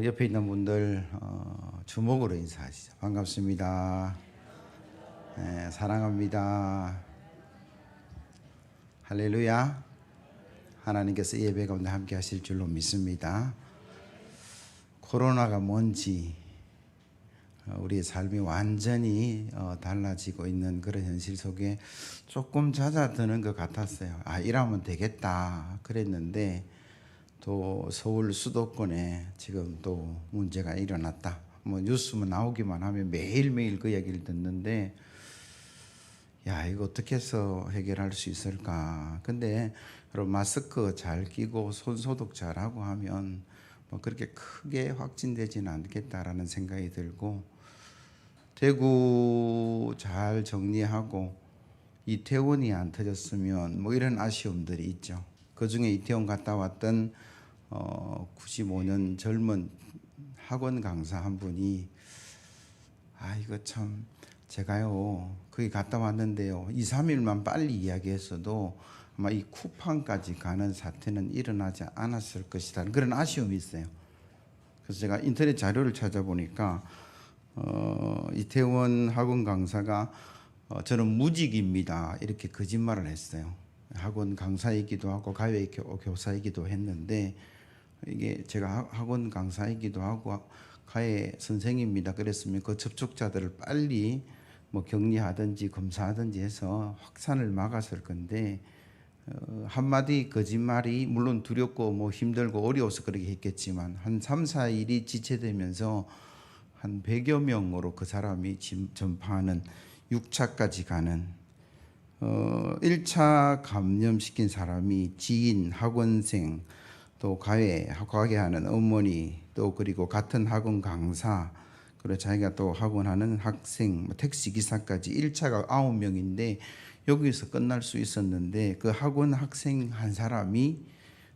옆에 있는 분들 주목으로 인사하시죠. 반갑습니다. 네, 사랑합니다. 할렐루야. 하나님께서 예배 가운데 함께 하실 줄로 믿습니다. 코로나가 뭔지 우리의 삶이 완전히 달라지고 있는 그런 현실 속에 조금 잦아드는 것 같았어요. 이러면 되겠다 그랬는데 또 서울 수도권에 지금 또 문제가 일어났다. 뉴스만 나오기만 하면 매일매일 그 얘기를 듣는데 이거 어떻게 해서 해결할 수 있을까? 근데 여러분 마스크 잘 끼고 손 소독 잘하고 하면 그렇게 크게 확진되지는 않겠다라는 생각이 들고, 대구 잘 정리하고 이태원이 안 터졌으면 이런 아쉬움들이 있죠. 그중에 이태원 갔다 왔던 95년 젊은 학원 강사 한 분이 이거 참 제가요 거기 갔다 왔는데요 2, 3일만 빨리 이야기했어도 아마 이 쿠팡까지 가는 사태는 일어나지 않았을 것이다 그런 아쉬움이 있어요. 그래서 제가 인터넷 자료를 찾아보니까 이태원 학원 강사가 저는 무직입니다 이렇게 거짓말을 했어요. 학원 강사이기도 하고 가외 교사이기도 했는데, 이게 제가 학원 강사이기도 하고 가해 선생입니다 그랬으면 그 접촉자들을 빨리 격리하든지 검사하든지 해서 확산을 막았을 건데, 한마디 거짓말이 물론 두렵고 힘들고 어려워서 그렇게 했겠지만 한 3, 4일이 지체되면서 한 100여 명으로 그 사람이 전파하는 6차까지 가는 1차 감염시킨 사람이 지인, 학원생, 또 과외하는 어머니, 또 그리고 같은 학원 강사, 그리고 자기가 또 학원하는 학생, 택시기사까지 1차가 9명인데 여기서 끝날 수 있었는데 그 학원 학생 한 사람이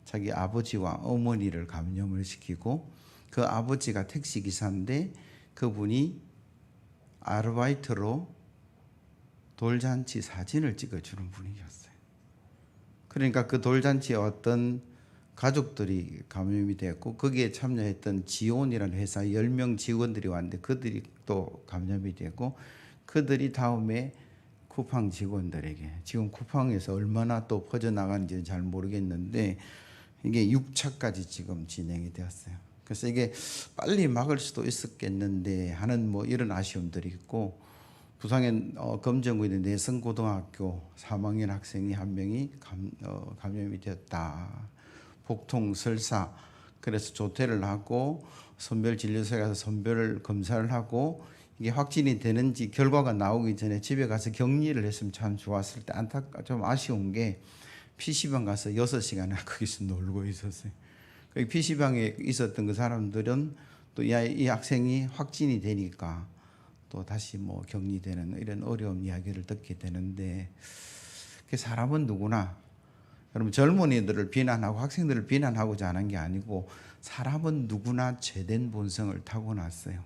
자기 아버지와 어머니를 감염을 시키고, 그 아버지가 택시기사인데 그분이 아르바이트로 돌잔치 사진을 찍어주는 분이었어요. 그러니까 그 돌잔치에 어떤 가족들이 감염이 됐고 거기에 참여했던 지온이라는 회사 10명 직원들이 왔는데 그들이 또 감염이 되고, 그들이 다음에 쿠팡 직원들에게, 지금 쿠팡에서 얼마나 또 퍼져나가는지는 잘 모르겠는데 이게 6차까지 지금 진행이 되었어요. 그래서 이게 빨리 막을 수도 있었겠는데 하는 이런 아쉬움들이 있고, 부산에 검정구에 있는 내성고등학교 3학년 학생이 한 명이 감염이 되었다. 복통 설사. 그래서 조퇴를 하고 선별진료소에 가서 선별 검사를 하고 이게 확진이 되는지 결과가 나오기 전에 집에 가서 격리를 했으면 참 좋았을 때 좀 아쉬운 게 PC방 가서 6시간을 거기서 놀고 있었어요. 그 PC방에 있었던 그 사람들은 또 이 학생이 확진이 되니까 또 다시 격리되는 이런 어려운 이야기를 듣게 되는데, 사람은 누구나, 여러분 젊은이들을 비난하고 학생들을 비난하고자 하는 게 아니고 사람은 누구나 죄된 본성을 타고났어요.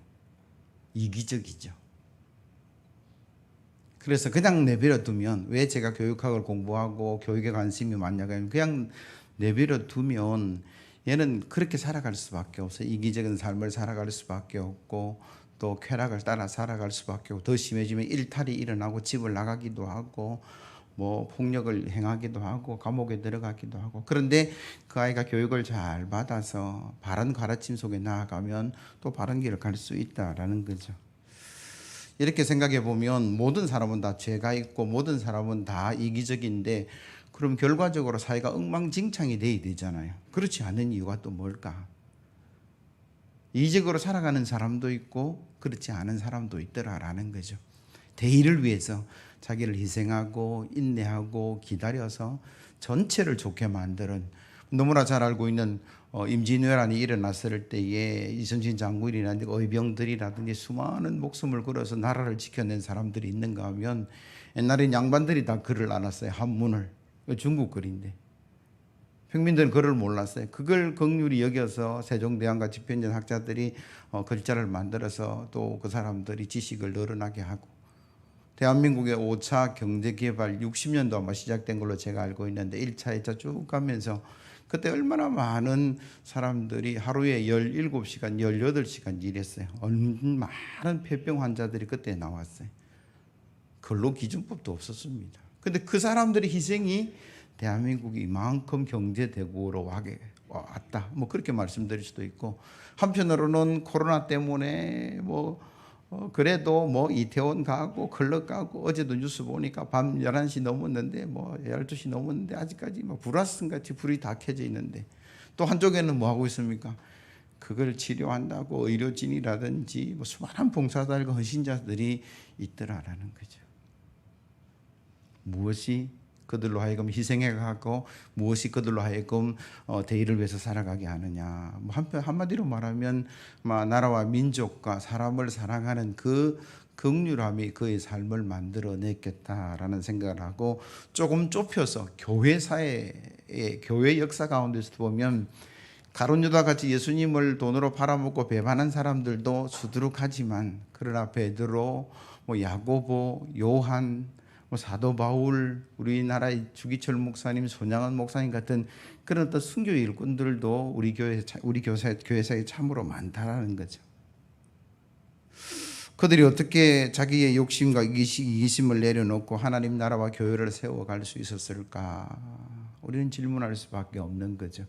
이기적이죠. 그래서 그냥 내버려 두면, 왜 제가 교육학을 공부하고 교육에 관심이 많냐고 하면 그냥 내버려 두면 얘는 그렇게 살아갈 수밖에 없어요. 이기적인 삶을 살아갈 수밖에 없고 또 쾌락을 따라 살아갈 수밖에 없고, 더 심해지면 일탈이 일어나고 집을 나가기도 하고 폭력을 행하기도 하고 감옥에 들어가기도 하고. 그런데 그 아이가 교육을 잘 받아서 바른 가르침 속에 나아가면 또 바른 길을 갈 수 있다라는 거죠. 이렇게 생각해 보면 모든 사람은 다 죄가 있고 모든 사람은 다 이기적인데, 그럼 결과적으로 사회가 엉망진창이 돼야 되잖아요. 그렇지 않은 이유가 또 뭘까? 이기적으로 살아가는 사람도 있고 그렇지 않은 사람도 있더라라는 거죠. 대의를 위해서 자기를 희생하고 인내하고 기다려서 전체를 좋게 만드는, 너무나 잘 알고 있는 임진왜란이 일어났을 때에 이순신 장군이라든지 의병들이라든지 수많은 목숨을 걸어서 나라를 지켜낸 사람들이 있는가 하면 옛날엔 양반들이 다 글을 알았어요. 한문을. 중국 글인데 평민들은 글을 몰랐어요. 그걸 긍휼히 여겨서 세종대왕과 집현전 학자들이 글자를 만들어서 또 그 사람들이 지식을 늘어나게 하고, 대한민국의 5차 경제개발 60년도 아마 시작된 걸로 제가 알고 있는데 1차, 2차 쭉 가면서 그때 얼마나 많은 사람들이 하루에 17시간, 18시간 일했어요. 많은 폐병 환자들이 그때 나왔어요. 근로기준법도 없었습니다. 근데 그 사람들의 희생이 대한민국이 이만큼 경제대국으로 왔다. 뭐 그렇게 말씀드릴 수도 있고, 한편으로는 코로나 때문에 그래도 이태원 가고 클럽 가고, 어제도 뉴스 보니까 밤 11시 넘었는데 12시 넘었는데 아직까지 불화성 같이 불이 다 켜져 있는데, 또 한쪽에는 뭐 하고 있습니까? 그걸 치료한다고 의료진이라든지 수많은 봉사자들과 헌신자들이 있더라라는 거죠. 무엇이 그들로 하여금 희생해가고 무엇이 그들로 하여금 대의를 위해서 살아가게 하느냐. 한마디로 말하면 나라와 민족과 사람을 사랑하는 그 긍휼함이 그의 삶을 만들어냈겠다라는 생각을 하고, 조금 좁혀서 교회 역사 가운데서 보면 가룟 유다 같이 예수님을 돈으로 팔아먹고 배반한 사람들도 수두룩하지만, 그러나 베드로, 야고보, 요한, 사도 바울, 우리나라의 주기철 목사님, 손양원 목사님 같은 그런 어떤 순교 일꾼들도 우리 교회사에 참으로 많다라는 거죠. 그들이 어떻게 자기의 욕심과 이기심을 내려놓고 하나님 나라와 교회를 세워갈 수 있었을까? 우리는 질문할 수밖에 없는 거죠.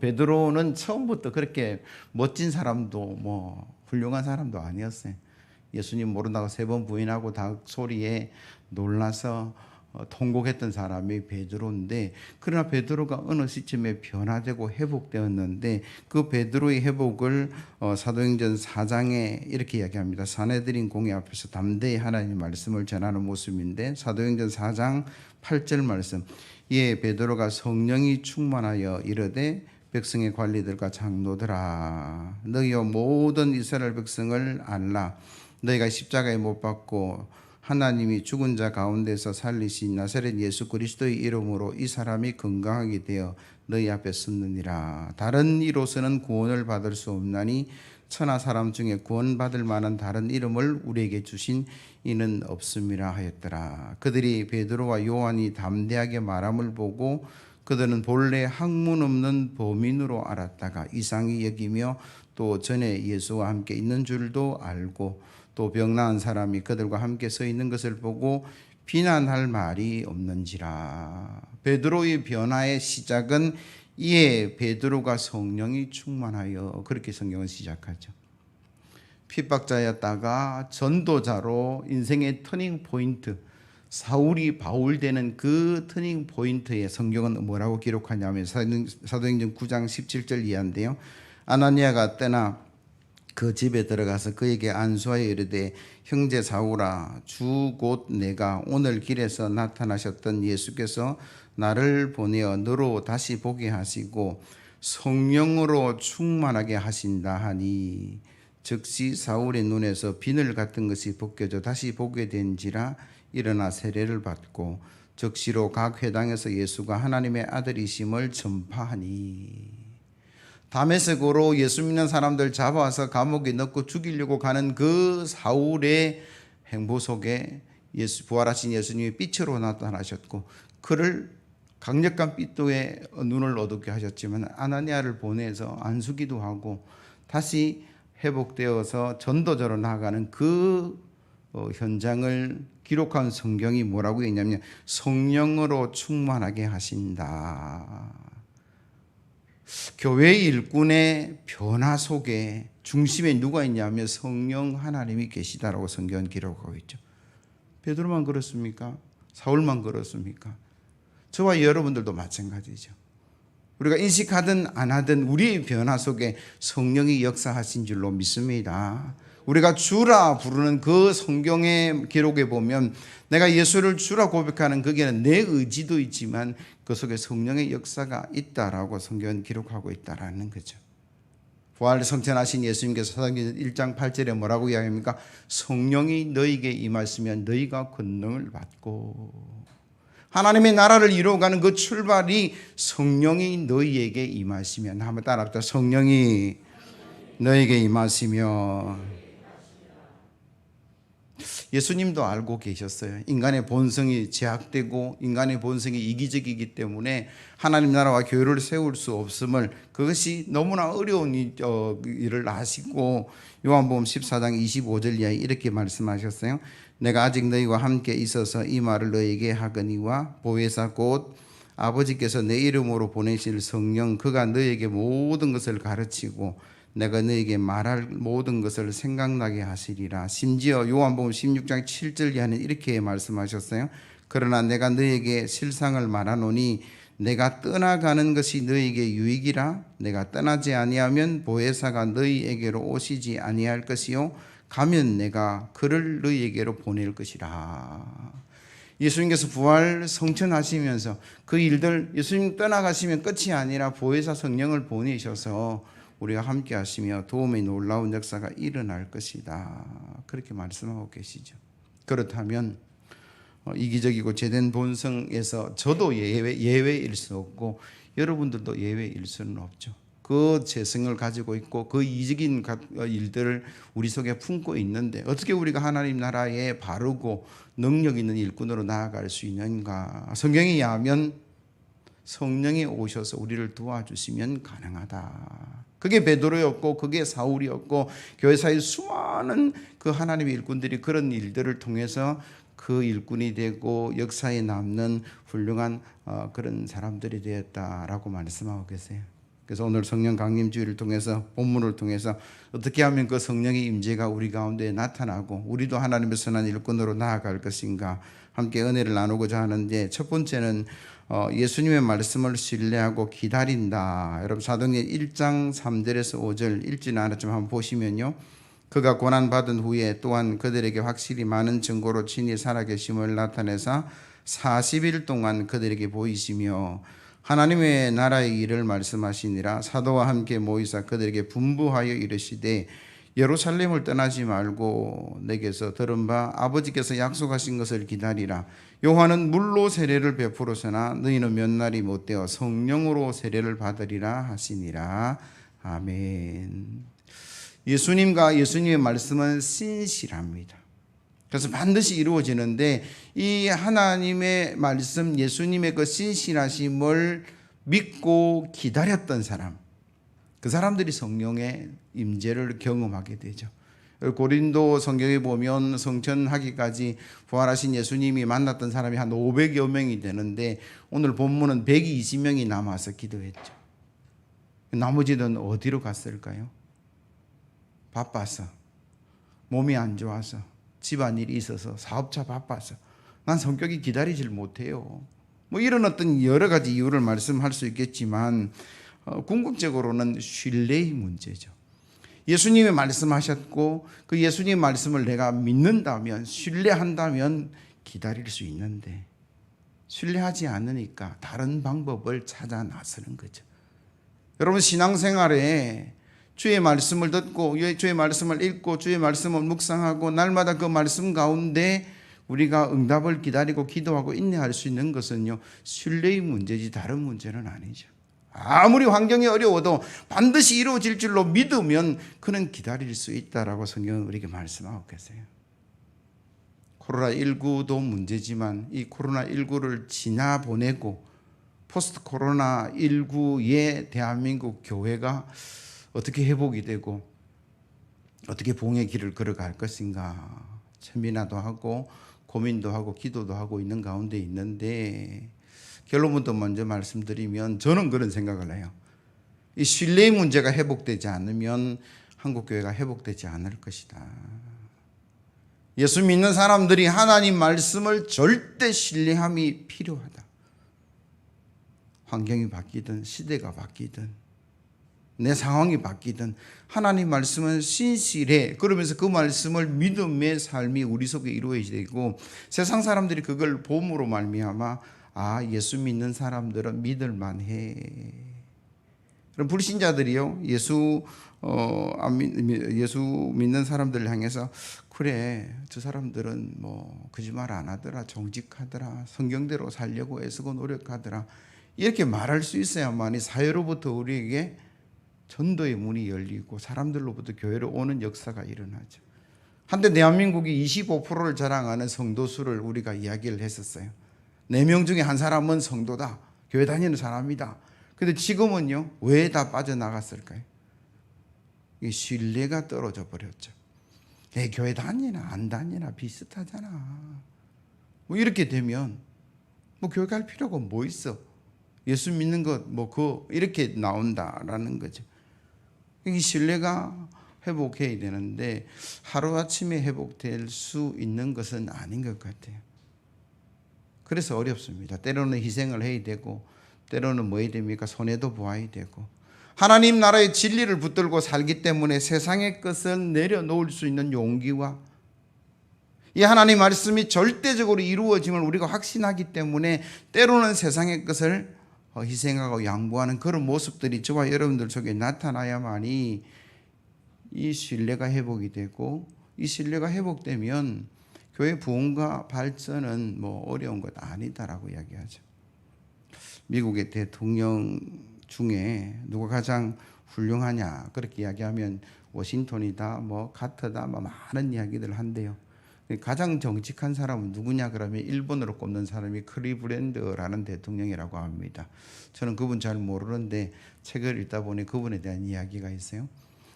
베드로는 처음부터 그렇게 멋진 사람도 훌륭한 사람도 아니었어요. 예수님 모른다고 3번 부인하고 닭 소리에 놀라서 통곡했던 사람이 베드로인데, 그러나 베드로가 어느 시점에 변화되고 회복되었는데, 그 베드로의 회복을 사도행전 4장에 이렇게 이야기합니다. 사내들인 공회 앞에서 담대히 하나님의 말씀을 전하는 모습인데, 사도행전 4장 8절 말씀. 이에 베드로가 성령이 충만하여 이르되, 백성의 관리들과 장로들아, 너희와 모든 이스라엘 백성을 알라. 너희가 십자가에 못 박고 하나님이 죽은 자 가운데서 살리신 나사렛 예수 그리스도의 이름으로 이 사람이 건강하게 되어 너희 앞에 섰느니라. 다른 이로서는 구원을 받을 수 없나니 천하 사람 중에 구원받을 만한 다른 이름을 우리에게 주신 이는 없음이라 하였더라. 그들이 베드로와 요한이 담대하게 말함을 보고 그들은 본래 학문 없는 범인으로 알았다가 이상히 여기며, 또 전에 예수와 함께 있는 줄도 알고, 또 병나은 사람이 그들과 함께 서 있는 것을 보고 비난할 말이 없는지라. 베드로의 변화의 시작은 이에 베드로가 성령이 충만하여, 그렇게 성경은 시작하죠. 핍박자였다가 전도자로 인생의 터닝 포인트, 사울이 바울 되는 그 터닝 포인트에 성경은 뭐라고 기록하냐면 사도행전 9장 17절 이하인데요. 아나니아가 떠나 그 집에 들어가서 그에게 안수하여 이르되, 형제 사울아, 주 곧 내가 오늘 길에서 나타나셨던 예수께서 나를 보내어 너로 다시 보게 하시고 성령으로 충만하게 하신다 하니, 즉시 사울의 눈에서 비늘 같은 것이 벗겨져 다시 보게 된지라. 일어나 세례를 받고 즉시로 각 회당에서 예수가 하나님의 아들이심을 전파하니. 다메섹으로 예수 믿는 사람들 잡아와서 감옥에 넣고 죽이려고 가는 그 사울의 행보 속에 부활하신 예수님이 빛으로 나타나셨고, 그를 강력한 빛도에 눈을 어둡게 하셨지만 아나니아를 보내서 안수기도 하고 다시 회복되어서 전도자로 나아가는 그 현장을 기록한 성경이 뭐라고 했냐면, 성령으로 충만하게 하신다. 교회 일꾼의 변화 속에 중심에 누가 있냐면 성령 하나님이 계시다라고 성경은 기록하고 있죠. 베드로만 그렇습니까? 사울만 그렇습니까? 저와 여러분들도 마찬가지죠. 우리가 인식하든 안 하든 우리의 변화 속에 성령이 역사하신 줄로 믿습니다. 우리가 주라 부르는 그 성경의 기록에 보면 내가 예수를 주라 고백하는 거기에는 내 의지도 있지만 그 속에 성령의 역사가 있다라고 성경은 기록하고 있다라는 거죠. 부활 성천하신 예수님께서 사도행전 1장 8절에 뭐라고 이야기합니까? 성령이 너희에게 임하시면 너희가 권능을 받고, 하나님의 나라를 이루어가는 그 출발이 성령이 너희에게 임하시면, 한번 따라합시다. 성령이 너희에게 임하시면. 예수님도 알고 계셨어요. 인간의 본성이 제약되고 인간의 본성이 이기적이기 때문에 하나님 나라와 교회를 세울 수 없음을, 그것이 너무나 어려운 일을 아시고 요한복음 14장 25절 이하에 이렇게 말씀하셨어요. 내가 아직 너희와 함께 있어서 이 말을 너희에게 하거니와 보혜사 곧 아버지께서 내 이름으로 보내실 성령, 그가 너희에게 모든 것을 가르치고 내가 너희에게 말할 모든 것을 생각나게 하시리라. 심지어 요한복음 16장 7절 이하는 이렇게 말씀하셨어요. 그러나 내가 너희에게 실상을 말하노니 내가 떠나가는 것이 너희에게 유익이라. 내가 떠나지 아니하면 보혜사가 너희에게로 오시지 아니할 것이요 가면 내가 그를 너희에게로 보낼 것이라. 예수님께서 부활 성천하시면서 그 일들, 예수님 떠나가시면 끝이 아니라 보혜사 성령을 보내셔서 우리가 함께 하시며 도움의 놀라운 역사가 일어날 것이다. 그렇게 말씀하고 계시죠. 그렇다면 이기적이고 제된 본성에서 저도 예외일 수 없고 여러분들도 예외일 수는 없죠. 그 재성을 가지고 있고 그 이적인 일들을 우리 속에 품고 있는데 어떻게 우리가 하나님 나라에 바르고 능력 있는 일꾼으로 나아갈 수 있는가? 성경에 의하면 성령이 오셔서 우리를 도와주시면 가능하다. 그게 베드로였고 그게 사울이었고 교회사의 수많은 그 하나님의 일꾼들이 그런 일들을 통해서 그 일꾼이 되고 역사에 남는 훌륭한 그런 사람들이 되었다라고 말씀하고 계세요. 그래서 오늘 성령 강림 주일을 통해서 본문을 통해서 어떻게 하면 그 성령의 임재가 우리 가운데 나타나고 우리도 하나님의 선한 일꾼으로 나아갈 것인가 함께 은혜를 나누고자 하는데, 첫 번째는 예수님의 말씀을 신뢰하고 기다린다. 여러분 사도행전 1장 3절에서 5절 읽지는 않았지만 한번 보시면요, 그가 고난받은 후에 또한 그들에게 확실히 많은 증거로 친히 살아계심을 나타내사 40일 동안 그들에게 보이시며 하나님의 나라의 일을 말씀하시니라. 사도와 함께 모이사 그들에게 분부하여 이르시되 예루살렘을 떠나지 말고 내게서 들은 바 아버지께서 약속하신 것을 기다리라. 요한은 물로 세례를 베풀었으나 너희는 몇 날이 못되어 성령으로 세례를 받으리라 하시니라. 아멘. 예수님과 예수님의 말씀은 신실합니다. 그래서 반드시 이루어지는데 이 하나님의 말씀, 예수님의 그 신실하심을 믿고 기다렸던 사람, 그 사람들이 성령의 임재를 경험하게 되죠. 고린도 성경에 보면 성천하기까지 부활하신 예수님이 만났던 사람이 한 500여 명이 되는데 오늘 본문은 120명이 남아서 기도했죠. 나머지는 어디로 갔을까요? 바빠서, 몸이 안 좋아서, 집안일이 있어서, 사업차 바빠서, 난 성격이 기다리질 못해요. 뭐 이런 어떤 여러 가지 이유를 말씀할 수 있겠지만 궁극적으로는 신뢰의 문제죠. 예수님이 말씀하셨고 그 예수님의 말씀을 내가 믿는다면, 신뢰한다면 기다릴 수 있는데 신뢰하지 않으니까 다른 방법을 찾아 나서는 거죠. 여러분 신앙생활에 주의 말씀을 듣고 주의 말씀을 읽고 주의 말씀을 묵상하고 날마다 그 말씀 가운데 우리가 응답을 기다리고 기도하고 인내할 수 있는 것은요, 신뢰의 문제지 다른 문제는 아니죠. 아무리 환경이 어려워도 반드시 이루어질 줄로 믿으면 그는 기다릴 수 있다라고 성경은 우리에게 말씀하고 계세요. 코로나19도 문제지만 이 코로나19를 지나보내고 포스트 코로나19의 대한민국 교회가 어떻게 회복이 되고 어떻게 봉의 길을 걸어갈 것인가 세미나도 하고 고민도 하고 기도도 하고 있는 가운데 있는데, 결론부터 먼저 말씀드리면 저는 그런 생각을 해요. 이 신뢰의 문제가 회복되지 않으면 한국교회가 회복되지 않을 것이다. 예수 믿는 사람들이 하나님 말씀을 절대 신뢰함이 필요하다. 환경이 바뀌든 시대가 바뀌든 내 상황이 바뀌든 하나님 말씀은 신실해. 그러면서 그 말씀을 믿음의 삶이 우리 속에 이루어져야 되고, 세상 사람들이 그걸 봄으로 말미암아 예수 믿는 사람들은 믿을 만해. 그럼 불신자들이요, 예수 믿는 사람들을 향해서 그래 저 사람들은 뭐 거짓말 안 하더라, 정직하더라, 성경대로 살려고 애쓰고 노력하더라, 이렇게 말할 수 있어야만이 사회로부터 우리에게 전도의 문이 열리고 사람들로부터 교회로 오는 역사가 일어나죠. 한때 대한민국이 25%를 자랑하는 성도수를 우리가 이야기를 했었어요. 4명 중에 한 사람은 성도다. 교회 다니는 사람이다. 근데 지금은요, 왜 다 빠져나갔을까요? 이 신뢰가 떨어져 버렸죠. 교회 다니나 안 다니나 비슷하잖아. 뭐 이렇게 되면 뭐 교회 갈 필요가 뭐 있어? 예수 믿는 것 뭐 이렇게 나온다라는 거죠. 이 신뢰가 회복해야 되는데 하루아침에 회복될 수 있는 것은 아닌 것 같아요. 그래서 어렵습니다. 때로는 희생을 해야 되고 때로는 뭐 해야 됩니까? 손해도 보아야 되고 하나님 나라의 진리를 붙들고 살기 때문에 세상의 것을 내려놓을 수 있는 용기와 이 하나님 말씀이 절대적으로 이루어짐을 우리가 확신하기 때문에 때로는 세상의 것을 희생하고 양보하는 그런 모습들이 저와 여러분들 속에 나타나야만이 이 신뢰가 회복이 되고 이 신뢰가 회복되면 교회 부흥과 발전은 뭐 어려운 것 아니다라고 이야기하죠. 미국의 대통령 중에 누가 가장 훌륭하냐 그렇게 이야기하면 워싱턴이다 뭐 카터다 뭐 많은 이야기들을 한대요. 가장 정직한 사람은 누구냐 그러면 일본으로 꼽는 사람이 클리브랜드라는 대통령이라고 합니다. 저는 그분 잘 모르는데 책을 읽다 보니 그분에 대한 이야기가 있어요.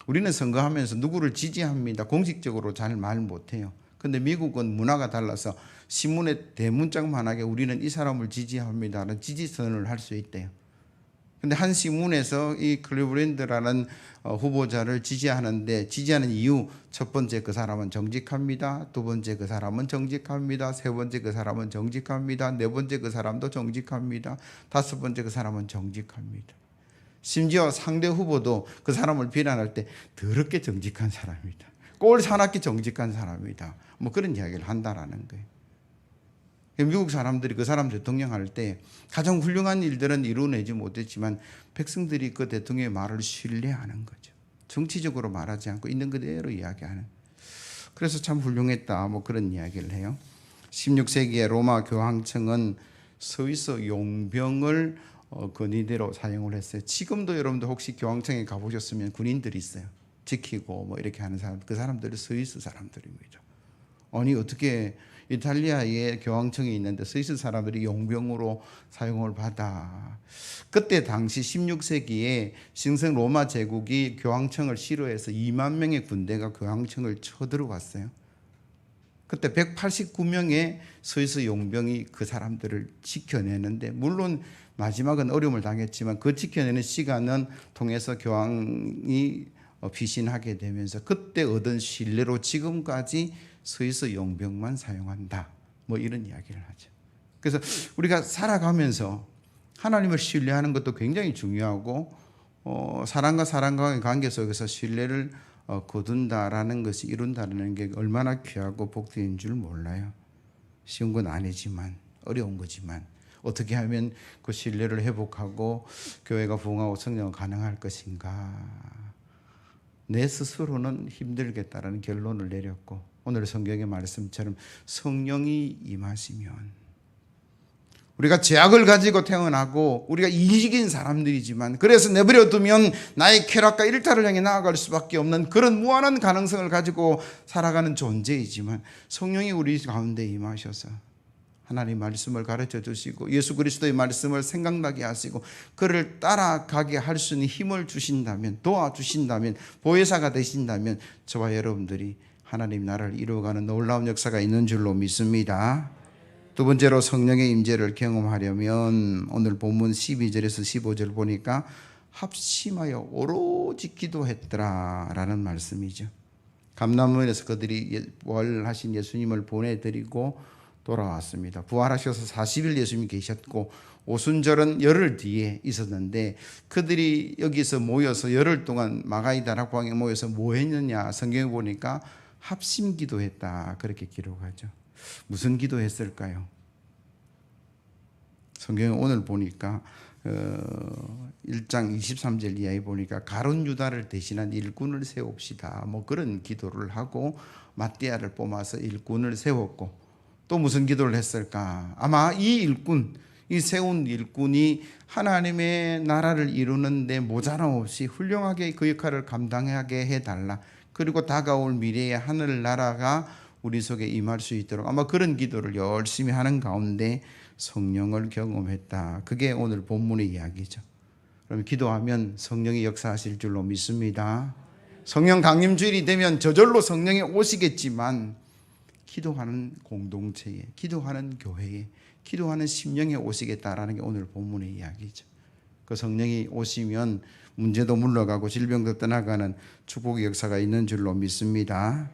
우리는 선거하면서 누구를 지지합니다. 공식적으로 잘 말 못해요. 근데 미국은 문화가 달라서 신문에 대문짝만하게 우리는 이 사람을 지지합니다라는 지지선을 할 수 있대요. 근데 한 신문에서 이 클리브랜드라는 후보자를 지지하는데 지지하는 이유 첫 번째 그 사람은 정직합니다. 두 번째 그 사람은 정직합니다. 세 번째 그 사람은 정직합니다. 네 번째 그 사람도 정직합니다. 다섯 번째 그 사람은 정직합니다. 심지어 상대 후보도 그 사람을 비난할 때 더럽게 정직한 사람이다. 꼴 사납게 정직한 사람이다. 뭐 그런 이야기를 한다라는 거예요. 미국 사람들이 그 사람 대통령 할 때 가장 훌륭한 일들은 이루어내지 못했지만 백성들이 그 대통령의 말을 신뢰하는 거죠. 정치적으로 말하지 않고 있는 그대로 이야기하는. 그래서 참 훌륭했다 뭐 그런 이야기를 해요. 16세기에 로마 교황청은 스위스 용병을 건의대로 사용을 했어요. 지금도 여러분들 혹시 교황청에 가보셨으면 군인들이 있어요. 지키고 뭐 이렇게 하는 사람, 그 사람들이 스위스 사람들입니다. 아니 어떻게 이탈리아에 교황청이 있는데 스위스 사람들이 용병으로 사용을 받아. 그때 당시 16세기에 신성 로마 제국이 교황청을 싫어해서 2만 명의 군대가 교황청을 쳐들어왔어요. 그때 189명의 스위스 용병이 그 사람들을 지켜내는데 물론 마지막은 어려움을 당했지만 그 지켜내는 시간은 통해서 교황이 피신하게 되면서 그때 얻은 신뢰로 지금까지 스위스 용병만 사용한다. 뭐 이런 이야기를 하죠. 그래서 우리가 살아가면서 하나님을 신뢰하는 것도 굉장히 중요하고 사람과 사람과의 관계 속에서 신뢰를 거둔다라는 것이 이룬다는 게 얼마나 귀하고 복된 줄 몰라요. 쉬운 건 아니지만 어려운 거지만 어떻게 하면 그 신뢰를 회복하고 교회가 부흥하고 성장이 가능할 것인가. 내 스스로는 힘들겠다라는 결론을 내렸고 오늘 성경의 말씀처럼 성령이 임하시면 우리가 죄악을 가지고 태어나고 우리가 이기적인 사람들이지만 그래서 내버려 두면 나의 쾌락과 일탈을 향해 나아갈 수밖에 없는 그런 무한한 가능성을 가지고 살아가는 존재이지만 성령이 우리 가운데 임하셔서 하나님 말씀을 가르쳐 주시고 예수 그리스도의 말씀을 생각나게 하시고 그를 따라가게 할 수 있는 힘을 주신다면 도와주신다면 보혜사가 되신다면 저와 여러분들이 하나님 나라를 이루어가는 놀라운 역사가 있는 줄로 믿습니다. 두 번째로 성령의 임재를 경험하려면 오늘 본문 12절에서 15절 보니까 합심하여 오로지 기도했더라라는 말씀이죠. 감람원에서 그들이 부활하신 예수님을 보내드리고 돌아왔습니다. 부활하셔서 40일 예수님이 계셨고 오순절은 열흘 뒤에 있었는데 그들이 여기서 모여서 열흘 동안 마가이다락 광에 모여서 뭐 했느냐 성경에 보니까 합심 기도했다 그렇게 기록하죠. 무슨 기도했을까요? 성경에 오늘 보니까 1장 23절 이하에 보니까 가룟 유다를 대신한 일꾼을 세웁시다 뭐 그런 기도를 하고 마띠아를 뽑아서 일꾼을 세웠고 또 무슨 기도를 했을까? 아마 이 일꾼, 이 세운 일꾼이 하나님의 나라를 이루는데 모자람 없이 훌륭하게 그 역할을 감당하게 해달라 그리고 다가올 미래의 하늘나라가 우리 속에 임할 수 있도록 아마 그런 기도를 열심히 하는 가운데 성령을 경험했다. 그게 오늘 본문의 이야기죠. 그럼 기도하면 성령이 역사하실 줄로 믿습니다. 성령 강림주일이 되면 저절로 성령이 오시겠지만 기도하는 공동체에, 기도하는 교회에, 기도하는 심령에 오시겠다라는 게 오늘 본문의 이야기죠. 그 성령이 오시면 문제도 물러가고 질병도 떠나가는 축복의 역사가 있는 줄로 믿습니다.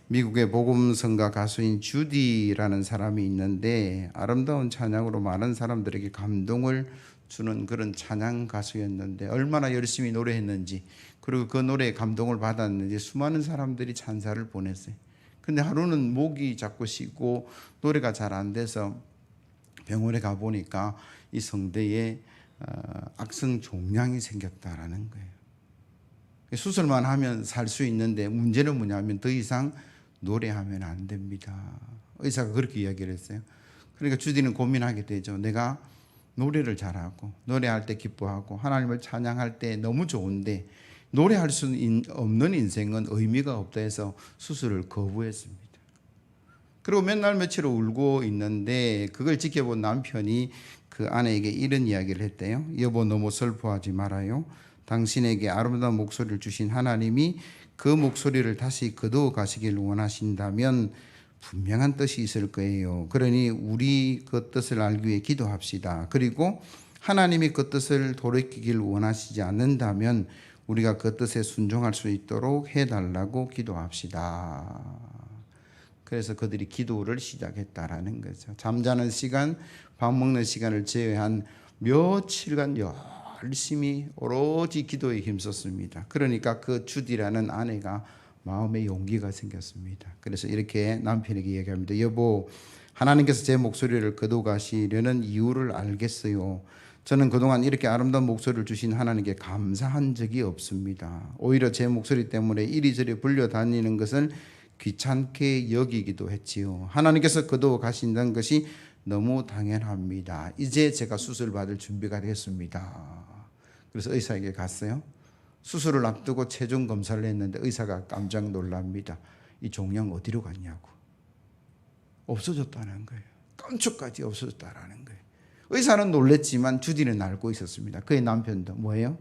미국의 복음성가 가수인 주디라는 사람이 있는데 아름다운 찬양으로 많은 사람들에게 감동을 주는 그런 찬양 가수였는데 얼마나 열심히 노래했는지 그리고 그 노래에 감동을 받았는지 수많은 사람들이 찬사를 보냈어요. 근데 하루는 목이 자꾸 쉬고 노래가 잘 안 돼서 병원에 가보니까 이 성대에 악성 종양이 생겼다라는 거예요. 수술만 하면 살 수 있는데 문제는 뭐냐면 더 이상 노래하면 안 됩니다. 의사가 그렇게 이야기를 했어요. 그러니까 주디는 고민하게 되죠. 내가 노래를 잘하고 노래할 때 기뻐하고 하나님을 찬양할 때 너무 좋은데 노래할 수 없는 인생은 의미가 없다 해서 수술을 거부했습니다. 그리고 몇 날 며칠 울고 있는데 그걸 지켜본 남편이 그 아내에게 이런 이야기를 했대요. 여보, 너무 슬퍼하지 말아요. 당신에게 아름다운 목소리를 주신 하나님이 그 목소리를 다시 거두어 가시길 원하신다면 분명한 뜻이 있을 거예요. 그러니 우리 그 뜻을 알기 위해 기도합시다. 그리고 하나님이 그 뜻을 돌이키길 원하시지 않는다면 우리가 그 뜻에 순종할 수 있도록 해달라고 기도합시다. 그래서 그들이 기도를 시작했다라는 거죠. 잠자는 시간, 밥 먹는 시간을 제외한 며칠간 열심히 오로지 기도에 힘썼습니다. 그러니까 그 주디라는 아내가 마음에 용기가 생겼습니다. 그래서 이렇게 남편에게 얘기합니다. 여보, 하나님께서 제 목소리를 거둬가시려는 이유를 알겠어요. 저는 그동안 이렇게 아름다운 목소리를 주신 하나님께 감사한 적이 없습니다. 오히려 제 목소리 때문에 이리저리 불려다니는 것을 귀찮게 여기기도 했지요. 하나님께서 거두어 가신다는 것이 너무 당연합니다. 이제 제가 수술 받을 준비가 됐습니다. 그래서 의사에게 갔어요. 수술을 앞두고 체중 검사를 했는데 의사가 깜짝 놀랍니다. 이 종양 어디로 갔냐고. 없어졌다는 거예요. 깜짝까지 없어졌다라는 거예요. 의사는 놀랬지만 주디는 알고 있었습니다. 그의 남편도 뭐예요?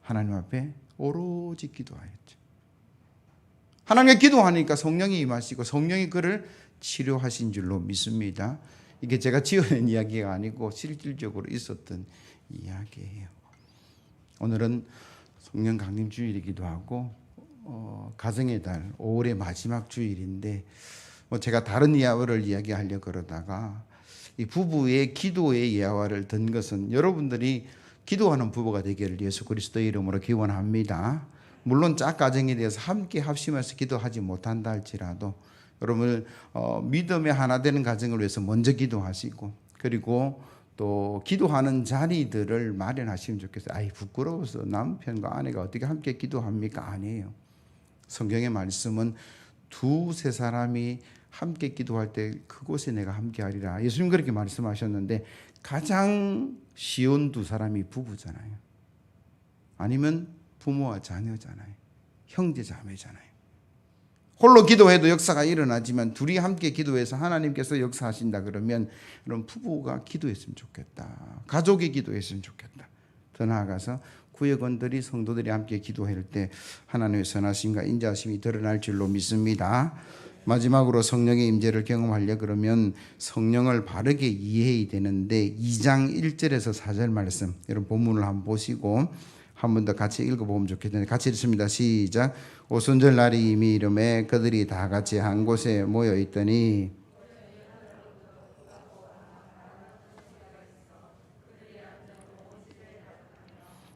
하나님 앞에 오로지 기도하였죠. 하나님께 기도하니까 성령이 임하시고 성령이 그를 치료하신 줄로 믿습니다. 이게 제가 지어낸 이야기가 아니고 실질적으로 있었던 이야기예요. 오늘은 성령 강림 주일이기도 하고 가정의 달 5월의 마지막 주일인데 제가 다른 예화를 이야기하려고 그러다가 이 부부의 기도의 예화를 든 것은 여러분들이 기도하는 부부가 되기를 예수 그리스도의 이름으로 기원합니다. 물론 짝가정에 대해서 함께 합심해서 기도하지 못한다 할지라도 여러분 믿음의 하나 되는 가정을 위해서 먼저 기도하시고 그리고 또 기도하는 자리들을 마련하시면 좋겠어요. 아이 부끄러워서 남편과 아내가 어떻게 함께 기도합니까? 아니에요. 성경의 말씀은 두세 사람이 함께 기도할 때 그곳에 내가 함께 하리라. 예수님 그렇게 말씀하셨는데 가장 쉬운 두 사람이 부부잖아요. 아니면 부모와 자녀잖아요. 형제 자매잖아요. 홀로 기도해도 역사가 일어나지만 둘이 함께 기도해서 하나님께서 역사하신다 그러면 그럼 부부가 기도했으면 좋겠다. 가족이 기도했으면 좋겠다. 더 나아가서 구역원들이 성도들이 함께 기도할 때 하나님의 선하심과 인자하심이 드러날 줄로 믿습니다. 마지막으로 성령의 임재를 경험하려 그러면 성령을 바르게 이해해야 되는데 2장 1절에서 4절 말씀 여러분 본문을 한번 보시고 한 번 더 같이 읽어보면 좋겠는데 같이 읽습니다. 시작. 오순절 날이 이미 이름에 그들이 다 같이 한 곳에 모여 있더니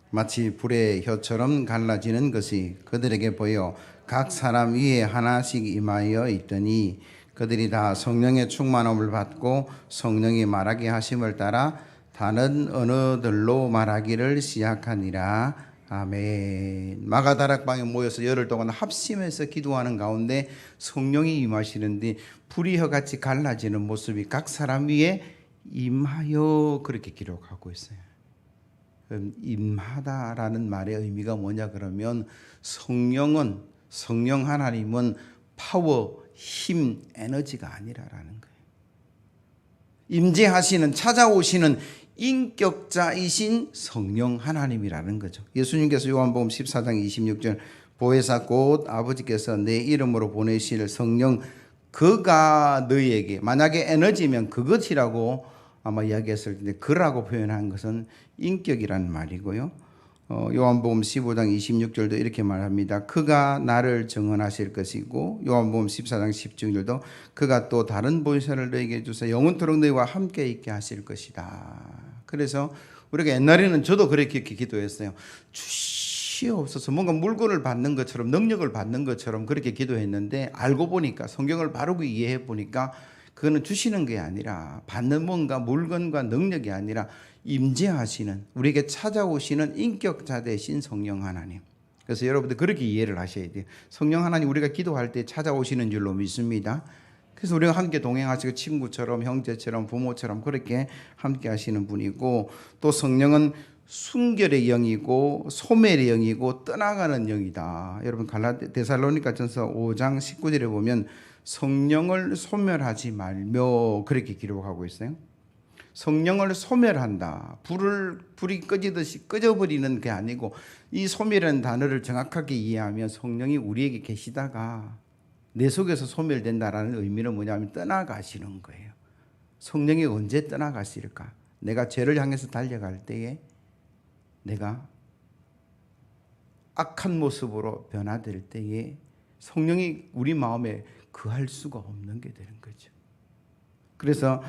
마치 불의 혀처럼 갈라지는 것이 그들에게 보여 각 사람 위에 하나씩 임하여 있더니 그들이 다 성령의 충만함을 받고 성령이 말하게 하심을 따라 다른 언어들로 말하기를 시작하니라. 아멘. 마가다락방에 모여서 열흘 동안 합심해서 기도하는 가운데 성령이 임하시는데 불이 혀같이 갈라지는 모습이 각 사람 위에 임하여 그렇게 기록하고 있어요. 임하다라는 말의 의미가 뭐냐 그러면 성령은 성령 하나님은 파워, 힘, 에너지가 아니라라는 거예요. 임재하시는, 찾아오시는 인격자이신 성령 하나님이라는 거죠. 예수님께서 요한복음 14장 26절 보혜사 곧 아버지께서 내 이름으로 보내실 성령 그가 너희에게, 만약에 에너지면 그것이라고 아마 이야기했을 텐데 그라고 표현한 것은 인격이라는 말이고요. 요한복음 15장 26절도 이렇게 말합니다. 그가 나를 증언하실 것이고, 요한복음 14장 17절도 그가 또 다른 보혜사를 너희에게 주사 영원토록 너희와 함께 있게 하실 것이다. 그래서 우리가 옛날에는 저도 그렇게 기도했어요. 주시옵소서. 뭔가 물건을 받는 것처럼, 능력을 받는 것처럼 그렇게 기도했는데, 알고 보니까, 성경을 바르고 이해해 보니까 그거는 주시는 게 아니라, 받는 뭔가 물건과 능력이 아니라 임재하시는, 우리에게 찾아오시는 인격자 되신 성령 하나님. 그래서 여러분들 그렇게 이해를 하셔야 돼요. 성령 하나님 우리가 기도할 때 찾아오시는 줄로 믿습니다. 그래서 우리가 함께 동행하시고 친구처럼, 형제처럼, 부모처럼 그렇게 함께 하시는 분이고, 또 성령은 순결의 영이고 소멸의 영이고 떠나가는 영이다. 여러분 데살로니가전서 5장 19절에 보면 성령을 소멸하지 말며 그렇게 기록하고 있어요. 성령을 소멸한다. 불이 꺼지듯이 꺼져버리는 게 아니고, 이 소멸이라는 단어를 정확하게 이해하면 성령이 우리에게 계시다가 내 속에서 소멸된다라는 의미는 뭐냐면 떠나가시는 거예요. 성령이 언제 떠나가실까? 내가 죄를 향해서 달려갈 때에 내가 악한 모습으로 변화될 때에 성령이 우리 마음에 거할 수가 없는 게 되는 거죠. 그래서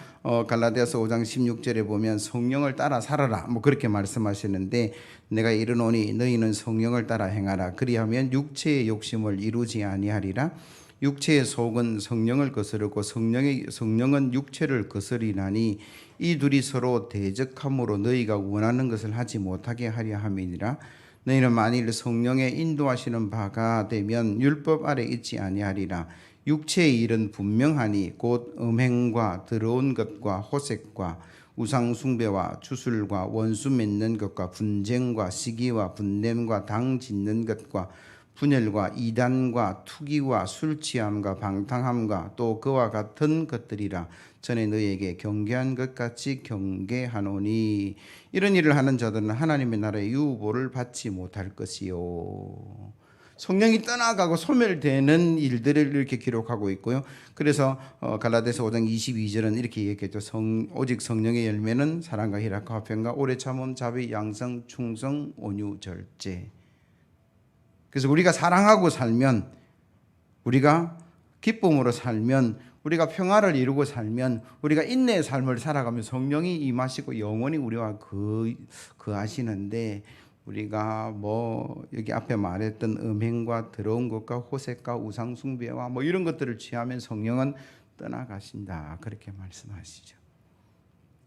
갈라디아서 5장 16절에 보면 성령을 따라 살아라 뭐 그렇게 말씀하시는데, 내가 이르노니 너희는 성령을 따라 행하라. 그리하면 육체의 욕심을 이루지 아니하리라. 육체의 속은 성령을 거스르고 성령은 육체를 거스리나니 이 둘이 서로 대적함으로 너희가 원하는 것을 하지 못하게 하려 함이니라. 너희는 만일 성령의 인도하시는 바가 되면 율법 아래 있지 아니하리라. 육체의 일은 분명하니 곧 음행과 더러운 것과 호색과 우상 숭배와 주술과 원수 맺는 것과 분쟁과 시기와 분냄과 당 짓는 것과 분열과 이단과 투기와 술 취함과 방탕함과 또 그와 같은 것들이라. 전에 너희에게 경계한 것 같이 경계하노니 이런 일을 하는 자들은 하나님의 나라의 유보를 받지 못할 것이요. 성령이 떠나가고 소멸되는 일들을 이렇게 기록하고 있고요. 그래서 갈라디아서 5장 22절은 이렇게 얘기했죠. 오직 성령의 열매는 사랑과 희락과 화평과 오래 참음 자비 양성 충성 온유 절제. 그래서 우리가 사랑하고 살면, 우리가 기쁨으로 살면, 우리가 평화를 이루고 살면, 우리가 인내의 삶을 살아가면 성령이 임하시고 영원히 우리와 거하시는데, 우리가 뭐 여기 앞에 말했던 음행과 더러운 것과 호색과 우상 숭배와 뭐 이런 것들을 취하면 성령은 떠나가신다. 그렇게 말씀하시죠.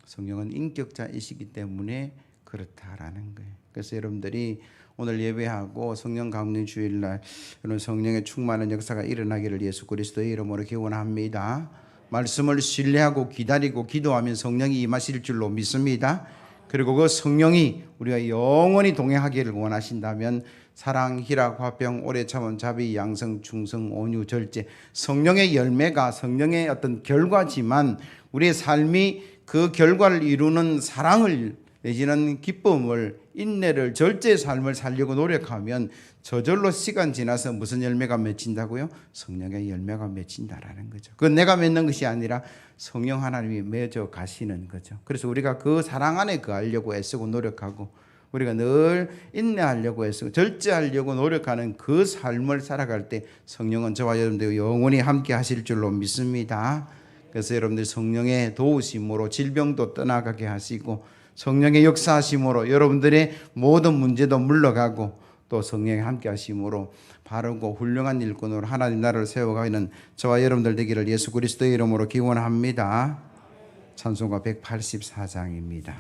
성령은 인격자이시기 때문에 그렇다라는 거예요. 그래서 여러분들이 오늘 예배하고 성령 강림 주일날 이런 성령의 충만한 역사가 일어나기를 예수 그리스도의 이름으로 기원합니다. 말씀을 신뢰하고 기다리고 기도하면 성령이 임하실 줄로 믿습니다. 그리고 그 성령이 우리가 영원히 동행하기를 원하신다면 사랑, 희락, 화평, 오래 참음, 자비, 양성, 충성, 온유, 절제, 성령의 열매가 성령의 어떤 결과지만 우리의 삶이 그 결과를 이루는 사랑을 내지는 기쁨을, 인내를, 절제의 삶을 살려고 노력하면 저절로 시간 지나서 무슨 열매가 맺힌다고요? 성령의 열매가 맺힌다라는 거죠. 그건 내가 맺는 것이 아니라 성령 하나님이 맺어 가시는 거죠. 그래서 우리가 그 사랑 안에 거하려고 애쓰고 노력하고, 우리가 늘 인내하려고 애쓰고 절제하려고 노력하는 그 삶을 살아갈 때 성령은 저와 여러분들 영원히 함께 하실 줄로 믿습니다. 그래서 여러분들 성령의 도우심으로 질병도 떠나가게 하시고, 성령의 역사하심으로 여러분들의 모든 문제도 물러가고, 또 성령이 함께 하심으로 바르고 훌륭한 일꾼으로 하나님 나라를 세워가는 저와 여러분들 되기를 예수 그리스도의 이름으로 기원합니다. 찬송가 184장입니다.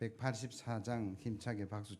184장 힘차게 박수